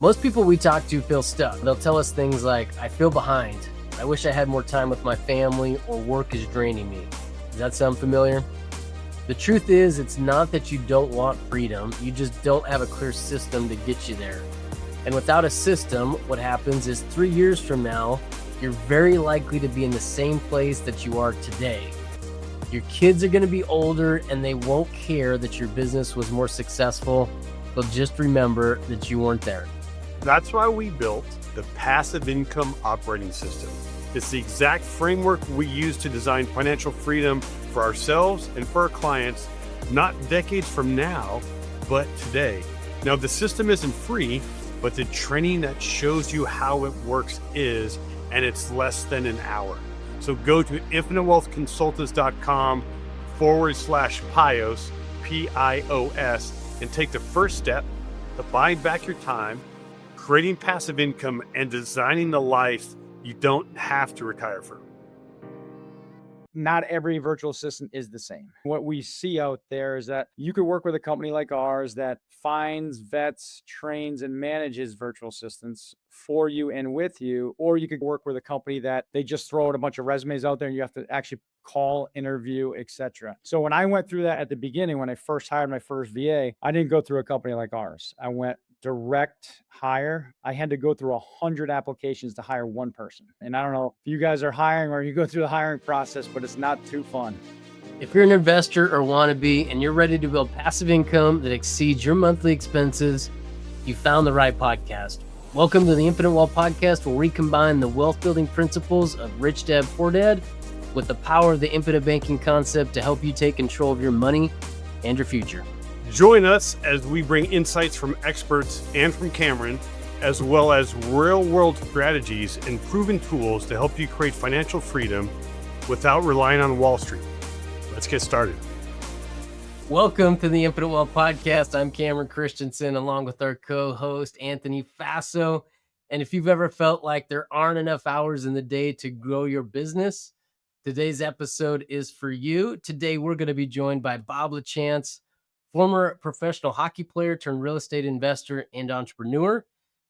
Most people we talk to feel stuck. They'll tell us things like, I feel behind. I wish I had more time with my family, or work is draining me. Does that sound familiar? The truth is, it's not that you don't want freedom. You just don't have a clear system to get you there. And without a system, what happens is 3 years from now, you're very likely to be in the same place that you are today. Your kids are going to be older and they won't care that your business was more successful. They'll just remember that you weren't there. That's why we built the Passive Income Operating System. It's the exact framework we use to design financial freedom for ourselves and for our clients, not decades from now, but today. Now, the system isn't free, but the training that shows you how it works is, and it's less than an hour. So go to infinitewealthconsultants.com/PIOS, PIOS, and take the first step to buying back your time, creating passive income, and designing the life you don't have to retire from. Not every virtual assistant is the same. What we see out there is that you could work with a company like ours that finds, vets, trains, and manages virtual assistants for you and with you, or you could work with a company that they just throw out a bunch of resumes out there and you have to actually call, interview, etc. So when I went through that at the beginning, when I first hired my first VA, I didn't go through a company like ours. I went direct hire. I had to go through 100 applications to hire one person. And I don't know if you guys are hiring or you go through the hiring process, but it's not too fun. If you're an investor or wannabe and you're ready to build passive income that exceeds your monthly expenses, you found the right podcast. Welcome to the Infinite Wealth Podcast, where we combine the wealth building principles of Rich Dad Poor Dad with the power of the infinite banking concept to help you take control of your money and your future. Join us as we bring insights from experts and from Cameron, as well as real-world strategies and proven tools to help you create financial freedom without relying on Wall Street. Let's get started. Welcome to the Infinite Wealth Podcast. I'm Cameron Christiansen, along with our co-host, Anthony Faso. And if you've ever felt like there aren't enough hours in the day to grow your business, today's episode is for you. Today, we're going to be joined by Bob Lachance, former professional hockey player turned real estate investor and entrepreneur.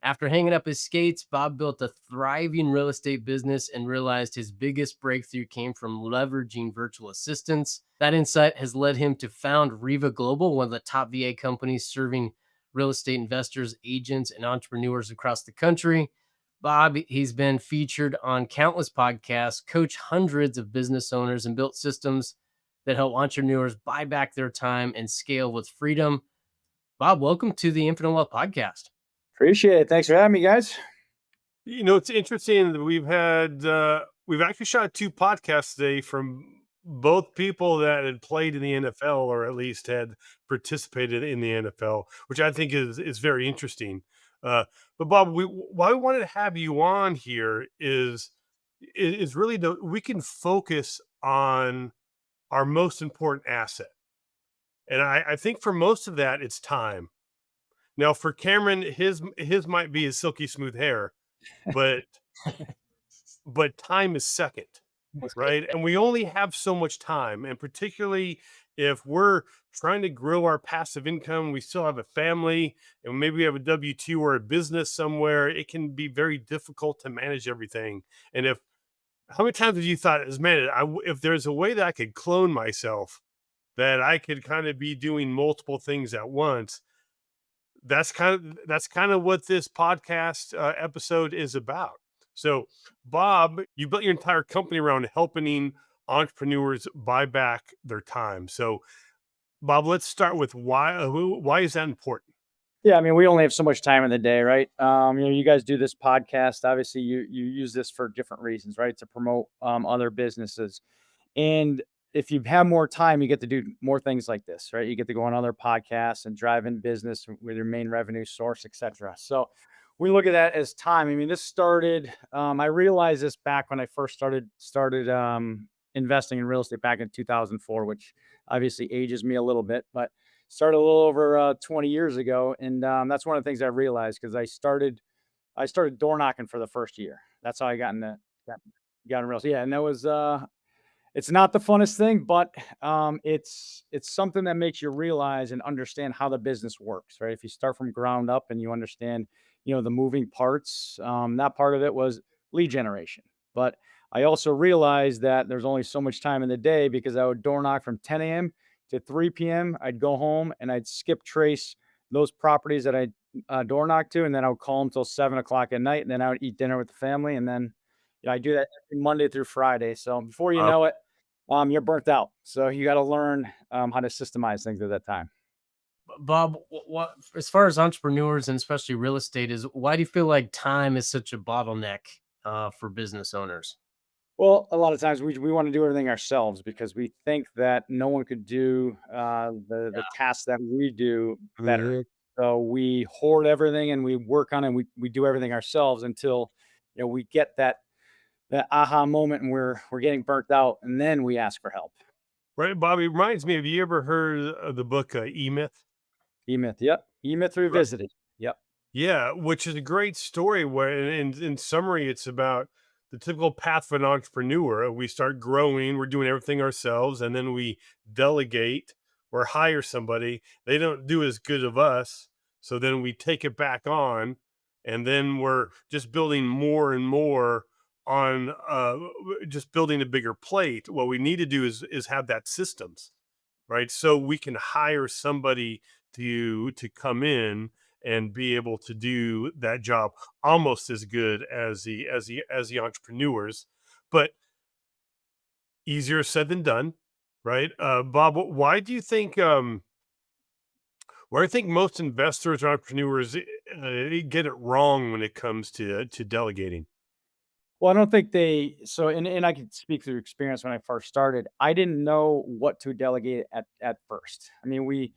After hanging up his skates, Bob built a thriving real estate business and realized his biggest breakthrough came from leveraging virtual assistants. That insight has led him to found REVA Global, one of the top VA companies serving real estate investors, agents, and entrepreneurs across the country. Bob, he's been featured on countless podcasts, coached hundreds of business owners, and built systems that help entrepreneurs buy back their time and scale with freedom. Bob, welcome to the Infinite Wealth Podcast. Appreciate it. Thanks for having me, guys. You know, it's interesting that we've actually shot 2 podcasts today from both people that had played in the NFL, or at least had participated in the NFL, which I think is very interesting. But Bob, why we wanted to have you on here is really we can focus on our most important asset. And I think for most of that, it's time. Now for Cameron, his might be his silky smooth hair, but time is second, right? And we only have so much time. And particularly if we're trying to grow our passive income, we still have a family, and maybe we have a W-2 or a business somewhere, it can be very difficult to manage everything. And how many times have you thought, if there's a way that I could clone myself, that I could kind of be doing multiple things at once? That's kind of what this podcast episode is about. So, Bob, you built your entire company around helping entrepreneurs buy back their time. So, Bob, let's start with why is that important? Yeah, I mean, we only have so much time in the day, right? You guys do this podcast. Obviously, you use this for different reasons, right? To promote other businesses. And if you have more time, you get to do more things like this, right? You get to go on other podcasts and drive in business with your main revenue source, etc. So we look at that as time. I mean, this started, I realized this back when I first started investing in real estate back in 2004, which obviously ages me a little bit, but started a little over 20 years ago. And that's one of the things I realized, because I started door knocking for the first year. That's how I got in real estate. Yeah. And that was, it's not the funnest thing, but it's something that makes you realize and understand how the business works, right? If you start from ground up and you understand, the moving parts. That part of it was lead generation. But I also realized that there's only so much time in the day because I would door knock from 10 a.m. to 3 p.m. I'd go home and I'd skip trace those properties that I door knocked to, and then I would call them till 7 o'clock at night, and then I would eat dinner with the family, and then I do that every Monday through Friday. So before you Wow. know it, you're burnt out. So you got to learn how to systemize things at that time. Bob, what as far as entrepreneurs and especially real estate is, why do you feel like time is such a bottleneck for business owners? Well, a lot of times we want to do everything ourselves because we think that no one could do the tasks that we do better. Mhm. So we hoard everything and we work on it. And we do everything ourselves until we get that aha moment and we're getting burnt out, and then we ask for help. Right, Bobby, reminds me, have you ever heard of the book E-Myth? E-Myth, yep. E-Myth revisited. Yep. Yeah, which is a great story where in summary, it's about the typical path of an entrepreneur. We start growing, we're doing everything ourselves, and then we delegate or hire somebody. They don't do as good of us. So then we take it back on, and then we're just building more and more on just building a bigger plate. What we need to do is have that systems, right? So we can hire somebody to come in and be able to do that job almost as good as the entrepreneurs, but easier said than done, right? Bob, why do you think most investors or entrepreneurs get it wrong when it comes to delegating? Well, I don't think and I can speak through experience. When I first started, I didn't know what to delegate at first. I mean, we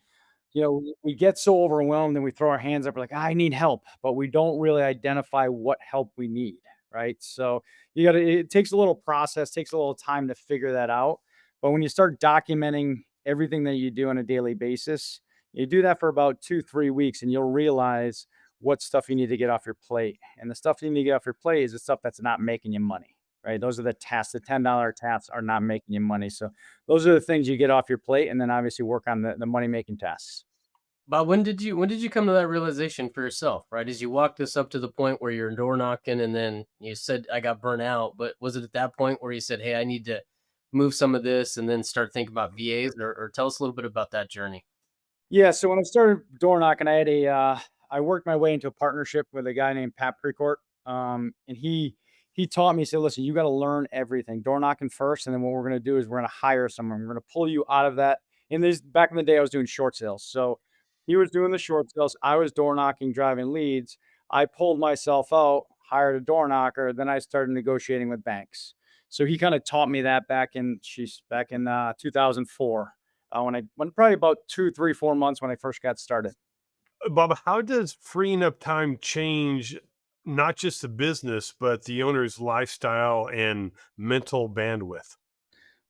get so overwhelmed and we throw our hands up, we're like, I need help, but we don't really identify what help we need, right? So it takes a little process, takes a little time to figure that out. But when you start documenting everything that you do on a daily basis, you do that for about 2, 3 weeks, and you'll realize what stuff you need to get off your plate. And the stuff you need to get off your plate is the stuff that's not making you money, right? Those are the tasks. The $10 tasks are not making you money. So those are the things you get off your plate, and then obviously work on the money making tasks. Bob, when did you come to that realization for yourself? Right, as you walked this up to the point where you're door knocking, and then you said, "I got burnt out." But was it at that point where you said, "Hey, I need to move some of this," and then start thinking about VAs? Or tell us a little bit about that journey. Yeah, so when I started door knocking, I worked my way into a partnership with a guy named Pat Precourt. And he taught me, he said, listen, you got to learn everything. Door knocking first, and then what we're gonna do is we're gonna hire someone. We're gonna pull you out of that. And this back in the day, I was doing short sales. So he was doing the short sales. I was door knocking, driving leads. I pulled myself out, hired a door knocker, then I started negotiating with banks. So he kind of taught me that back in 2004, when probably about 2, 3, 4 months when I first got started. Bob, how does freeing up time change not just the business, but the owner's lifestyle and mental bandwidth?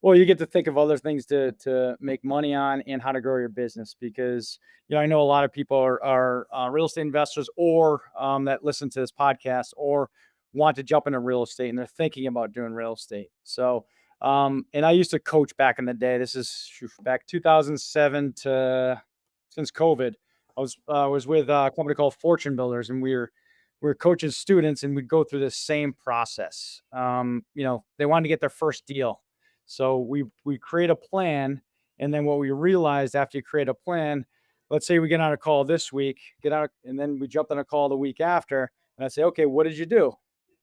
Well, you get to think of other things to make money on and how to grow your business because I know a lot of people are real estate investors or that listen to this podcast or want to jump into real estate and they're thinking about doing real estate. So, and I used to coach back in the day. This is back 2007 to since COVID. I was with a company called Fortune Builders, and we were coaching students, and we'd go through the same process. They wanted to get their first deal, so we create a plan, and then what we realized after you create a plan, let's say we get on a call this week, and then we jumped on a call the week after, and I say, okay, what did you do?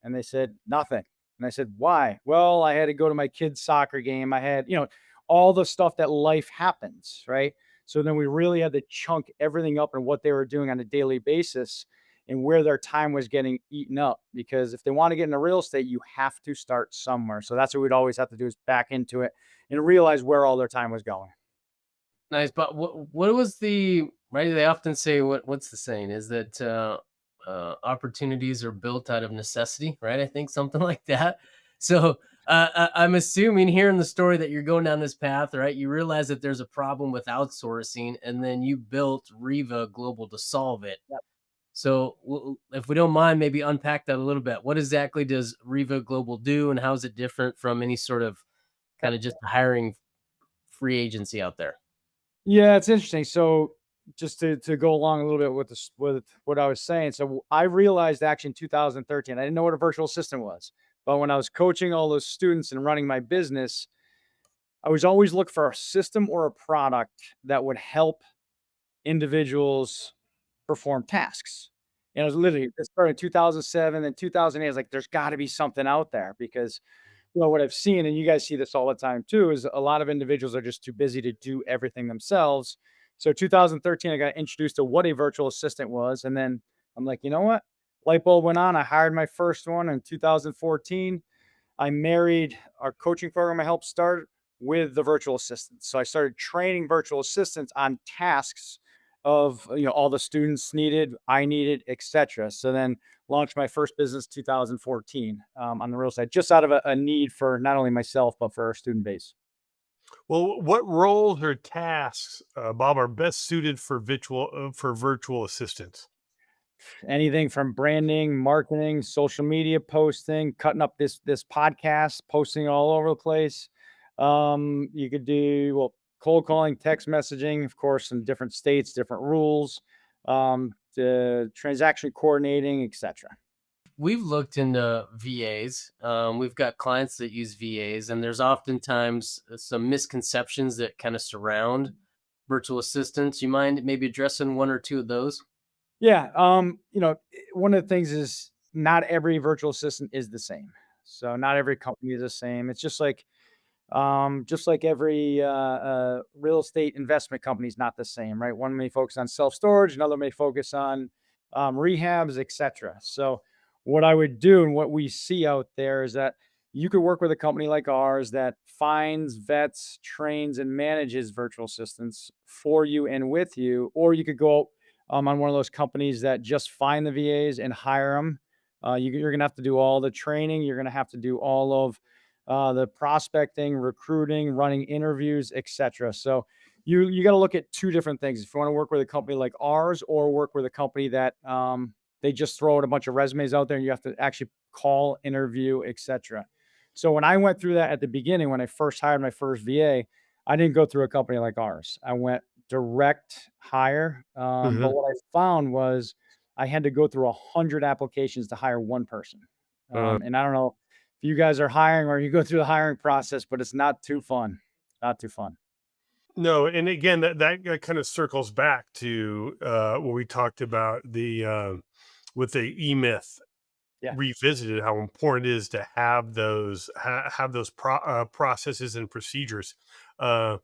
And they said nothing. And I said, why? Well, I had to go to my kid's soccer game. I had, all the stuff that life happens, right? So then we really had to chunk everything up and what they were doing on a daily basis and where their time was getting eaten up. Because if they want to get into real estate, you have to start somewhere. So that's what we'd always have to do is back into it and realize where all their time was going. Nice, but what was the right? They often say, what's the saying? Is that opportunities are built out of necessity, right? I think something like that. So I'm assuming here in the story that you're going down this path, right? You realize that there's a problem with outsourcing, and then you built REVA Global to solve it. Yep. So if we don't mind, maybe unpack that a little bit. What exactly does REVA Global do, and how is it different from any sort of kind of just hiring free agency out there? Yeah, it's interesting. So just to go along a little bit with this, with what I was saying. So I realized actually in 2013, I didn't know what a virtual assistant was, but when I was coaching all those students and running my business, I was always looking for a system or a product that would help individuals perform tasks. And it was literally, it started in 2007 and 2008. I was like, there's got to be something out there because, well, what I've seen, and you guys see this all the time too, is a lot of individuals are just too busy to do everything themselves. So 2013, I got introduced to what a virtual assistant was. And then I'm like, you know what? Light bulb went on. I hired my first one in 2014. I married our coaching program I helped start with the virtual assistants. So I started training virtual assistants on tasks of all the students needed, I needed, etc. So then launched my first business 2014 on the real side, just out of a need for not only myself but for our student base. Well, what roles or tasks, Bob, are best suited for virtual assistants? Anything from branding, marketing, social media posting, cutting up this podcast, posting all over the place. You could do, well, cold calling, text messaging, of course, in different states, different rules, the transaction coordinating, etc. We've looked into VAs. We've got clients that use VAs, and there's oftentimes some misconceptions that kind of surround virtual assistants. You mind maybe addressing one or two of those? Yeah. One of the things is not every virtual assistant is the same. So not every company is the same. It's just like every real estate investment company is not the same, right? One may focus on self storage, another may focus on rehabs, etc. So, what I would do and what we see out there is that you could work with a company like ours that finds, vets, trains, and manages virtual assistants for you and with you, or you could go on one of those companies that just find the VAs and hire them. You're going to have to do all the training. You're going to have to do all of the prospecting, recruiting, running interviews, etc. So you got to look at two different things. If you want to work with a company like ours, or work with a company that they just throw out a bunch of resumes out there, and you have to actually call, interview, etc. So when I went through that at the beginning, when I first hired my first VA, I didn't go through a company like ours. I went direct hire. But what I found was I had to go through 100 applications to hire one person. And I don't know if you guys are hiring or you go through the hiring process, but it's not too fun. Not too fun. No, and again, that kind of circles back to what we talked about with the E-Myth Yeah. revisited, how important it is to have those processes and procedures. Now,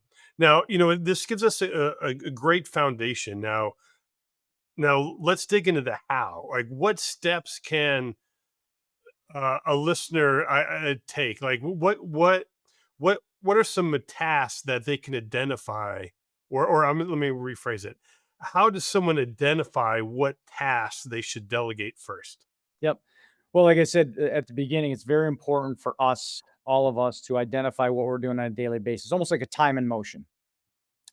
this gives us a great foundation. Now let's dig into the how. Like, what steps can a listener take? Like, what are some tasks that they can identify, or let me rephrase it. How does someone identify what tasks they should delegate first? Yep. Well, like I said at the beginning, it's very important for us, all of us, to identify what we're doing on a daily basis, almost like a time in motion,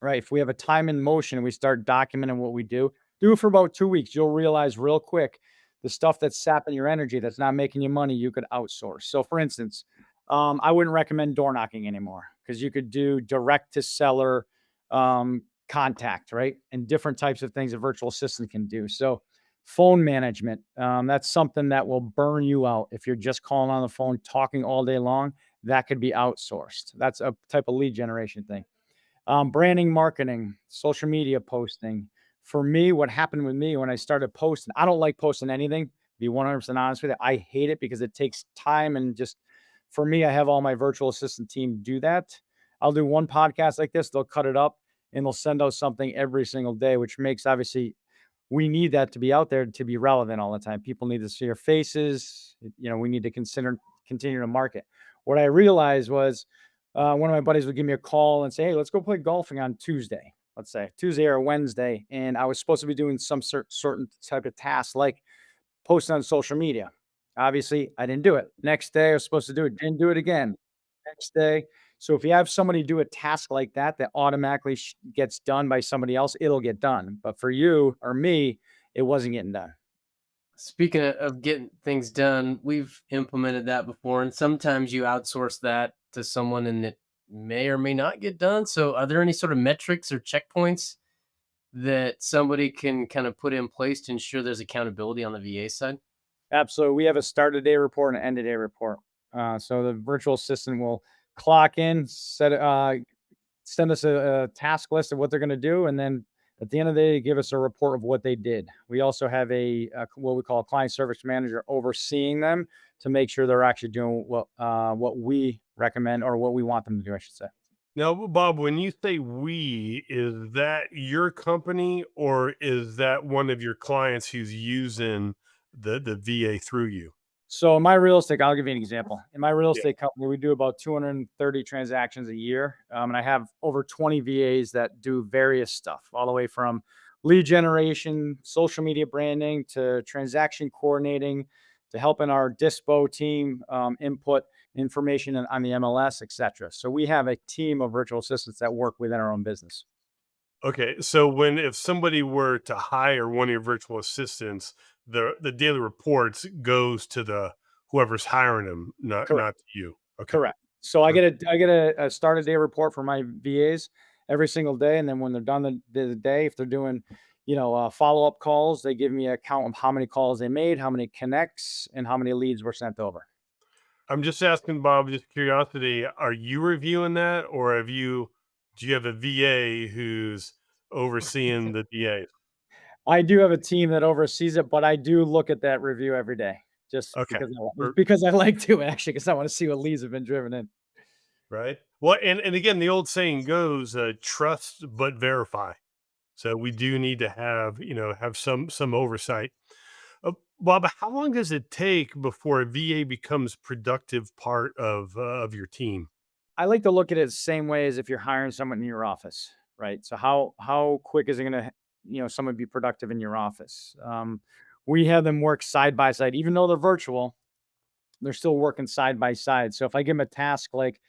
right? If we have a time in motion and we start documenting what we do it for about 2 weeks. You'll realize real quick the stuff that's sapping your energy, that's not making you money, you could outsource. So, for instance, I wouldn't recommend door knocking anymore because you could do direct to seller contact, right? And different types of things a virtual assistant can do. So, phone management, that's something that will burn you out if you're just calling on the phone, talking all day long. That could be outsourced. That's a type of lead generation thing. Branding, marketing, social media posting. For me, what happened with me when I started posting, I don't like posting anything, to be 100% honest with you. I hate it because it takes time, and just for me, I have all my virtual assistant team do that. I'll do one podcast like this, they'll cut it up and they'll send out something every single day, which makes, obviously, we need that to be out there to be relevant all the time. People need to see our faces. We need to continue to market. What I realized was one of my buddies would give me a call and say, "Hey, let's go play golfing on Tuesday." Let's say Tuesday or Wednesday, and I was supposed to be doing some certain type of task, like posting on social media. Obviously, I didn't do it. Next day, I was supposed to do it. Didn't do it again. Next day. So if you have somebody do a task like that, that automatically gets done by somebody else, it'll get done. But for you or me, it wasn't getting done. Speaking of getting things done, we've implemented that before, and sometimes you outsource that to someone and it may or may not get done. So, are there any sort of metrics or checkpoints that somebody can kind of put in place to ensure there's accountability on the VA side? Absolutely. We have a start of day report and an end of day report. So the virtual assistant will clock in, send us a task list of what they're going to do, and then at the end of the day, give us a report of what they did. We also have what we call a client service manager overseeing them to make sure they're actually doing what we recommend or what we want them to do, I should say. Now, Bob, when you say we, is that your company or is that one of your clients who's using the VA through you? So in my real estate, I'll give you an example. In my real Yeah. estate company, we do about 230 transactions a year. And I have over 20 VAs that do various stuff, all the way from lead generation, social media branding, to transaction coordinating, to helping our dispo team input information on the MLS, etc. So we have a team of virtual assistants that work within our own business. Okay, so if somebody were to hire one of your virtual assistants, the daily reports goes to the whoever's hiring them, Correct. not to you. Okay. Correct. So I Okay. get a start of day report for my VAs every single day, and then when they're done the day, if they're doing, follow up calls, they give me a count of how many calls they made, how many connects, and how many leads were sent over. I'm just asking, Bob, just curiosity, are you reviewing that or do you have a VA who's overseeing the DAs? I do have a team that oversees it, but I do look at that review every day, just Okay. because I like to, actually, because I want to see what leads have been driven in. Right. Well, and again, the old saying goes, trust but verify. So we do need to have some oversight. Bob, how long does it take before a VA becomes productive part of your team? I like to look at it the same way as if you're hiring someone in your office, right? So how quick is it going to, someone be productive in your office? We have them work side by side, even though they're virtual, they're still working side by side. So if I give them a task like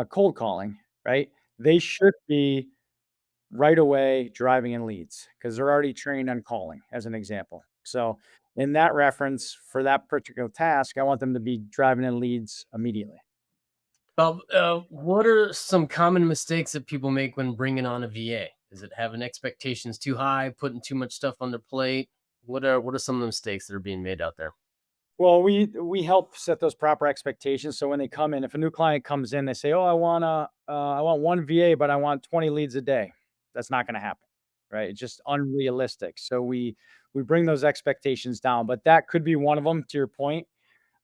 cold calling, right, they should be right away driving in leads because they're already trained on calling, as an example. So in that reference for that particular task, I want them to be driving in leads immediately. Bob, what are some common mistakes that people make when bringing on a VA? Is it having expectations too high, putting too much stuff on their plate? What are some of the mistakes that are being made out there? Well, we help set those proper expectations. So when they come in, if a new client comes in, they say, "Oh, I want one VA, but I want 20 leads a day." That's not going to happen, right? It's just unrealistic. So we bring those expectations down, but that could be one of them. To your point,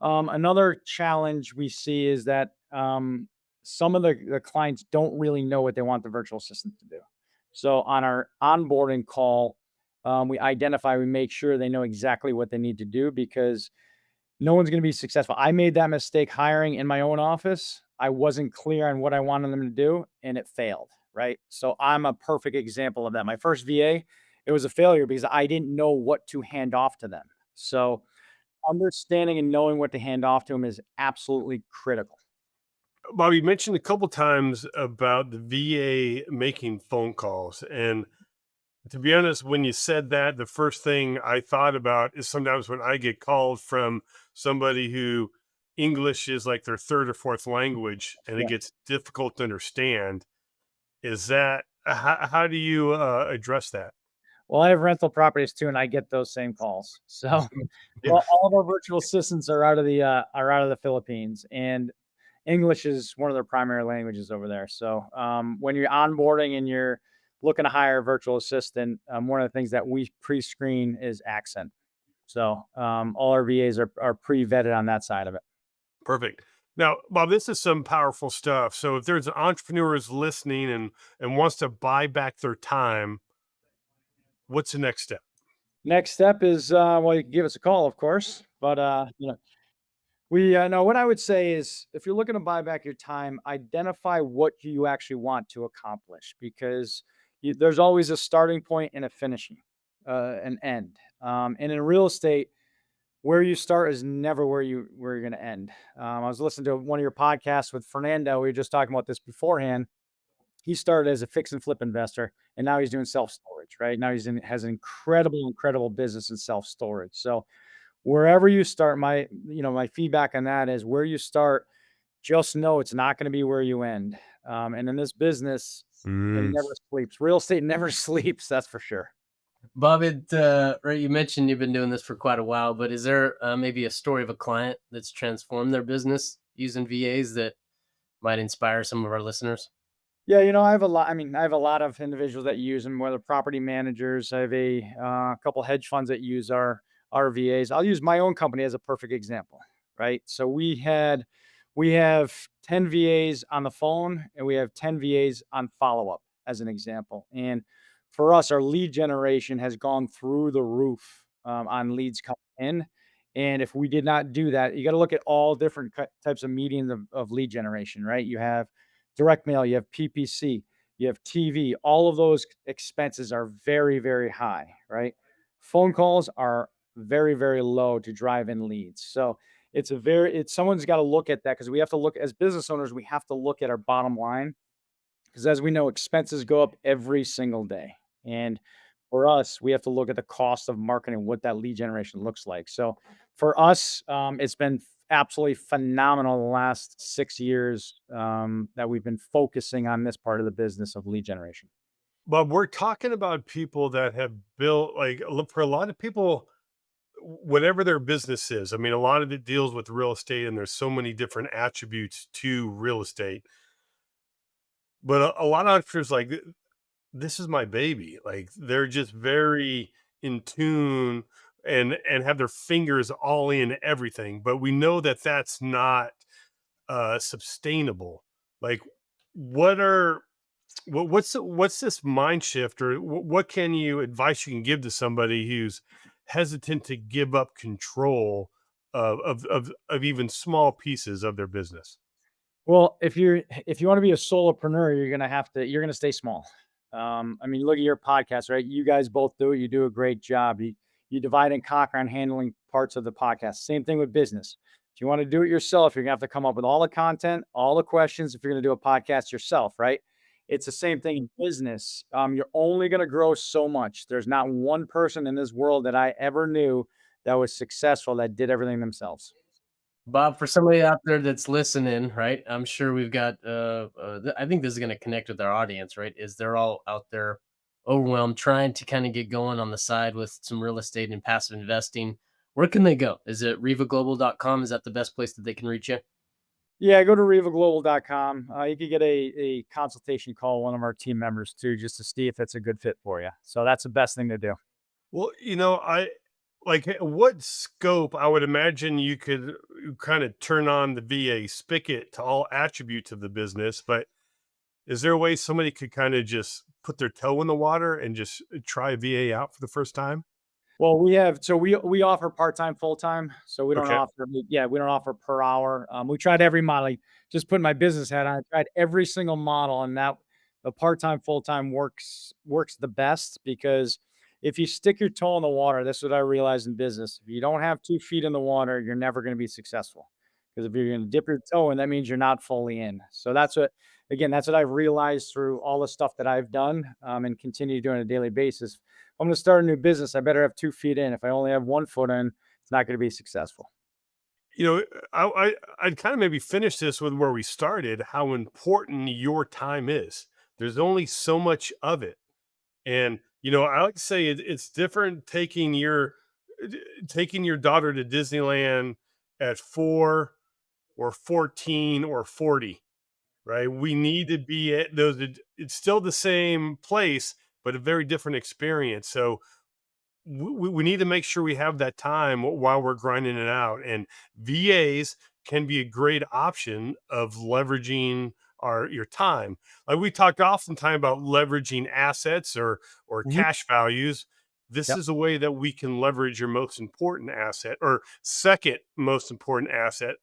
another challenge we see is that some of the clients don't really know what they want the virtual assistant to do. So on our onboarding call, we make sure they know exactly what they need to do because no one's going to be successful. I made that mistake hiring in my own office. I wasn't clear on what I wanted them to do and it failed, right? So I'm a perfect example of that. My first VA, it was a failure because I didn't know what to hand off to them. So understanding and knowing what to hand off to them is absolutely critical. Bob, you mentioned a couple times about the VA making phone calls. And to be honest, when you said that, the first thing I thought about is sometimes when I get called from somebody who English is like their third or fourth language and it Yeah. gets difficult to understand. Is that how do you address that? Well, I have rental properties too, and I get those same calls. So, Yeah. well, all of our virtual assistants are out of the Philippines, and English is one of their primary languages over there. So, when you're onboarding and you're looking to hire a virtual assistant, one of the things that we pre-screen is accent. So, all our VAs are pre-vetted on that side of it. Perfect. Now, Bob, this is some powerful stuff. So if there's an entrepreneur who's listening and wants to buy back their time, what's the next step? Next step is, well, you can give us a call, of course, but we no. What I would say is, if you're looking to buy back your time, identify what you actually want to accomplish, because there's always a starting point and a finishing, an end. And in real estate, where you start is never where you're going to end. I was listening to one of your podcasts with Fernando. We were just talking about this beforehand. He started as a fix and flip investor, and now he's doing self storage. Right now, has an incredible business in self storage. So wherever you start, my feedback on that is where you start, just know it's not going to be where you end. And in this business, It never sleeps. Real estate never sleeps. That's for sure. Bob, right, you mentioned you've been doing this for quite a while, but is there maybe a story of a client that's transformed their business using VAs that might inspire some of our listeners? Yeah, I have a lot. I mean, I have a lot of individuals that use them, whether property managers. I have a couple hedge funds that use our VAs. I'll use my own company as a perfect example, right? So we have 10 VAs on the phone, and we have 10 VAs on follow up, as an example. And for us, our lead generation has gone through the roof on leads coming in. And if we did not do that, you got to look at all different types of mediums of lead generation, right? You have direct mail, you have PPC, you have TV. All of those expenses are very, very high, right? Phone calls are very, very low to drive in leads. So it's someone's got to look at that, because we have to look as business owners, we have to look at our bottom line, because as we know, expenses go up every single day. And for us, we have to look at the cost of marketing, what that lead generation looks like. So for us, it's been absolutely phenomenal the last 6 years that we've been focusing on this part of the business of lead generation. But we're talking about people that have built, like, look, for a lot of people, whatever their business is. I mean, a lot of it deals with real estate, and there's so many different attributes to real estate. But a lot of entrepreneurs, like, this is my baby. Like, they're just very in tune and have their fingers all in everything. But we know that that's not sustainable. Like, what are what's this mind shift, or what can you advice you can give to somebody who's hesitant to give up control of even small pieces of their business? Well, if you want to be a solopreneur, you're gonna stay small. I mean, look at your podcast, right? You guys both do it. You do a great job. You divide and conquer on handling parts of the podcast. Same thing with business. If you want to do it yourself, you're gonna have to come up with all the content, all the questions. If you're gonna do a podcast yourself, right? It's the same thing in business. You're only gonna grow so much. There's not one person in this world that I ever knew that was successful that did everything themselves. Bob, for somebody out there that's listening, right? I'm sure we've got. I think this is going to connect with our audience, right? Is they're all out there overwhelmed, trying to kind of get going on the side with some real estate and passive investing. Where can they go? Is it revaglobal.com? Is that the best place that they can reach you? Yeah, go to revaglobal.com. You could get a consultation call with one of our team members too, just to see if it's a good fit for you. So that's the best thing to do. Well, I like, what scope, I would imagine you could kind of turn on the VA spigot to all attributes of the business, but is there a way somebody could kind of just put their toe in the water and just try VA out for the first time? Well, we offer part-time, full-time. So we don't Okay. offer, yeah, we don't offer per hour. We tried every model. Just putting my business hat on, I tried every single model, and that the part-time, full-time works the best, because if you stick your toe in the water, that's what I realized in business. If you don't have 2 feet in the water, you're never going to be successful. Because if you're going to dip your toe in, that means you're not fully in. So that's what I've realized through all the stuff that I've done and continue to do on a daily basis. If I'm going to start a new business, I better have 2 feet in. If I only have 1 foot in, it's not going to be successful. I'd kind of maybe finish this with where we started, how important your time is. There's only so much of it. And, I like to say it's different taking your daughter to Disneyland at 4 or 14 or 40, right? We need to be at those. It's still the same place, but a very different experience. So we need to make sure we have that time while we're grinding it out. And VAs can be a great option of leveraging your time. Like, we talked oftentimes about leveraging assets or Mhm. cash values. This Yep. is a way that we can leverage your most important asset, or second most important asset,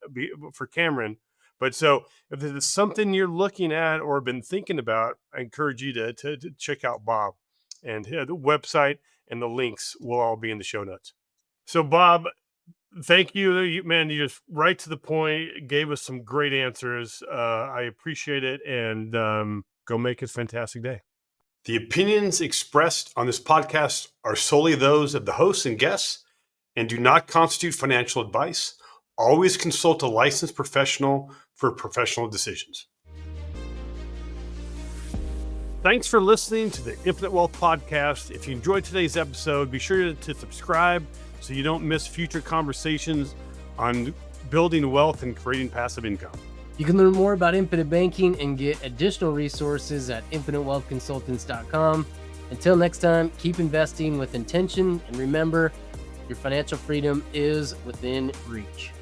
for Cameron. But so if there's something you're looking at or been thinking about, I encourage you to check out Bob, and the website and the links will all be in the show notes. So, Bob, thank you. Man, you just right to the point, gave us some great answers. I appreciate it, and go make a fantastic day. The opinions expressed on this podcast are solely those of the hosts and guests and do not constitute financial advice. Always consult a licensed professional for professional decisions. Thanks for listening to the Infinite Wealth Podcast. If you enjoyed today's episode, be sure to subscribe so you don't miss future conversations on building wealth and creating passive income. You can learn more about infinite banking and get additional resources at infinitewealthconsultants.com. Until next time, keep investing with intention, and remember, your financial freedom is within reach.